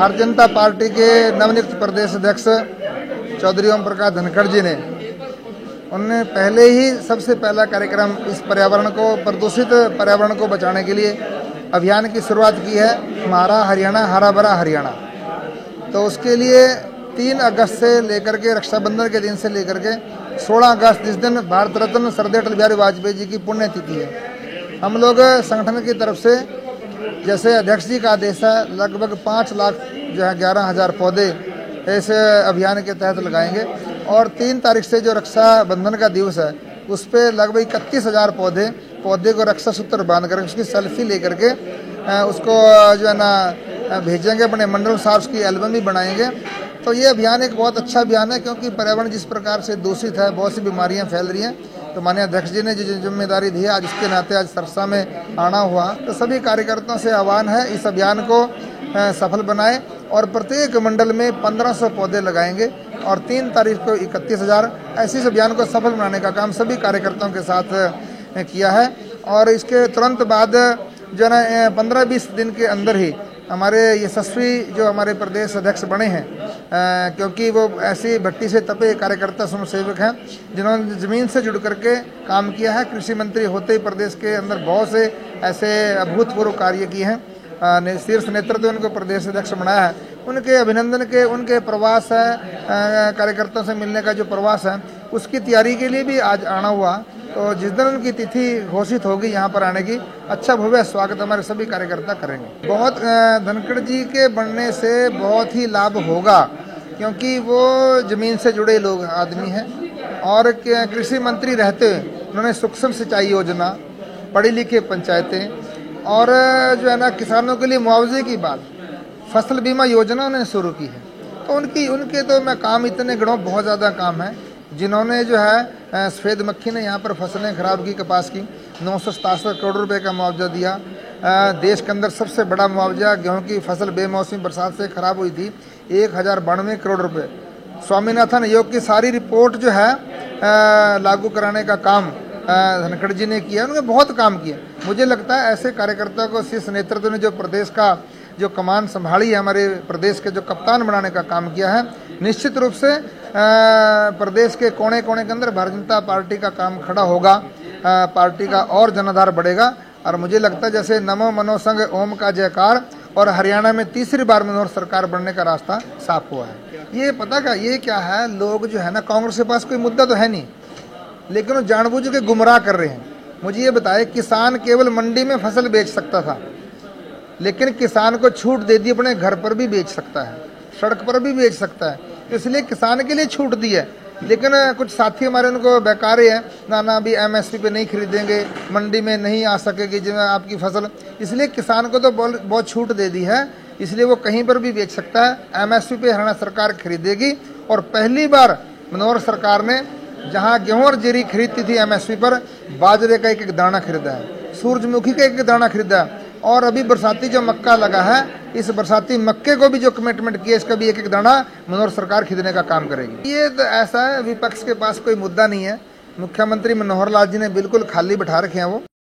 Bharatiya Janata party के नवनियुक्त प्रदेश अध्यक्ष चौधरी ओम प्रकाश धनखड़ जी ने उन्होंने पहले ही सबसे पहला कार्यक्रम इस पर्यावरण को, प्रदूषित पर्यावरण को बचाने के लिए अभियान की शुरुआत की है, हमारा हरियाणा हरा भरा हरियाणा। तो उसके लिए 3 अगस्त से लेकर के रक्षाबंधन के दिन से लेकर के 16 अगस्त जिस दिन भारत रत्न श्रद्धेय अटल बिहारी वाजपेयी जी की पुण्यतिथि है, हम लोग संगठन की तरफ से जैसे अध्यक्ष जी का आदेश है लगभग 5 लाख जो है 11,000 पौधे इस अभियान के तहत लगाएंगे। और 3 तारीख से जो रक्षाबंधन का दिवस है उस पर लगभग 31,000 पौधे को रक्षा सूत्र बांध कर उसकी सेल्फी लेकर के उसको जो है ना भेजेंगे अपने मंडल साहब, उसकी एल्बम भी बनाएंगे। तो ये अभियान एक बहुत अच्छा अभियान है, क्योंकि पर्यावरण जिस प्रकार से दूषित है, बहुत सी बीमारियां फैल रही हैं। तो माननीय अध्यक्ष जी ने जो जिम्मेदारी दी है, आज उसके नाते आज सरसा में आना हुआ, तो सभी कार्यकर्ताओं से आह्वान है इस अभियान को सफल बनाए और प्रत्येक मंडल में 1500 पौधे लगाएंगे और 3 तारीख को 31,000। ऐसे इस अभियान को सफल बनाने का काम सभी कार्यकर्ताओं के साथ किया है। और इसके तुरंत बाद जो है 15-20 दिन के अंदर ही हमारे यशस्वी जो हमारे प्रदेश अध्यक्ष बने हैं, क्योंकि वो ऐसी भट्टी से तपे कार्यकर्ता स्वयंसेवक हैं जिन्होंने ज़मीन से जुड़ करके काम किया है। कृषि मंत्री होते ही प्रदेश के अंदर बहुत से ऐसे अभूतपूर्व कार्य किए हैं। शीर्ष नेतृत्व उनको प्रदेश अध्यक्ष बनाया है, उनके अभिनंदन के, उनके प्रवास है, कार्यकर्ताओं से मिलने का जो प्रवास है उसकी तैयारी के लिए भी आज आना हुआ। तो जिस दिन उनकी तिथि घोषित होगी यहाँ पर आने की, अच्छा भव्य स्वागत हमारे सभी कार्यकर्ता करेंगे। बहुत धनखड़ जी के बनने से बहुत ही लाभ होगा, क्योंकि वो जमीन से जुड़े लोग आदमी हैं और कृषि मंत्री रहते हुए उन्होंने सूक्ष्म सिंचाई योजना, पढ़ी लिखी पंचायतें और जो है ना किसानों के लिए मुआवजे की बात, फसल बीमा योजना उन्होंने शुरू की है। तो उनके तो मैं काम इतने गिनूं, बहुत ज़्यादा काम है। जिन्होंने जो है सफ़ेद मक्खी ने यहाँ पर फसलें खराब की, कपास की, 967 करोड़ रुपए का मुआवजा दिया। देश के अंदर सबसे बड़ा मुआवजा गेहूं की फसल बेमौसमी बरसात से खराब हुई थी, 1092 करोड़ रुपए। स्वामीनाथन आयोग की सारी रिपोर्ट जो है लागू कराने का काम धनखड़ जी ने किया। उन्होंने बहुत काम किया। मुझे लगता है ऐसे कार्यकर्ता को शीर्ष नेतृत्व ने जो प्रदेश का जो कमान संभाली है, हमारे प्रदेश के जो कप्तान बनाने का काम किया है, निश्चित रूप से प्रदेश के कोने कोने के अंदर भारतीय जनता पार्टी का काम खड़ा होगा, पार्टी का और जनाधार बढ़ेगा। और मुझे लगता है जैसे नमो मनोसंग ओम का जयकार और हरियाणा में तीसरी बार मनोहर सरकार बनने का रास्ता साफ हुआ है। ये पता का ये क्या है, लोग जो है ना, कांग्रेस के पास कोई मुद्दा तो है नहीं, लेकिन वो जानबूझ के गुमराह कर रहे हैं। मुझे ये बताए, किसान केवल मंडी में फसल बेच सकता था, लेकिन किसान को छूट दे दी, अपने घर पर भी बेच सकता है, सड़क पर भी बेच सकता है। तो इसलिए किसान के लिए छूट दी है। लेकिन कुछ साथी हमारे उनको बेकारे हैं, ना अभी MSP पे नहीं खरीदेंगे, मंडी में नहीं आ सकेगी जिसमें आपकी फसल, इसलिए किसान को तो बहुत छूट दे दी है, इसलिए वो कहीं पर भी बेच सकता है। MSP पे हरियाणा सरकार खरीदेगी। और पहली बार मनोहर सरकार ने जहां गेहूं और जीरी खरीदती थी MSP पर, बाजरे का एक दाना खरीदा है, सूरजमुखी का एक दाना खरीदा है। और अभी बरसाती जो मक्का लगा है, इस बरसाती मक्के को भी जो कमिटमेंट किया, इसका भी एक दाना मनोहर सरकार खरीदने का काम करेगी। ये तो ऐसा है, विपक्ष के पास कोई मुद्दा नहीं है। मुख्यमंत्री मनोहर लाल जी ने बिल्कुल खाली बैठा रखे हैं वो।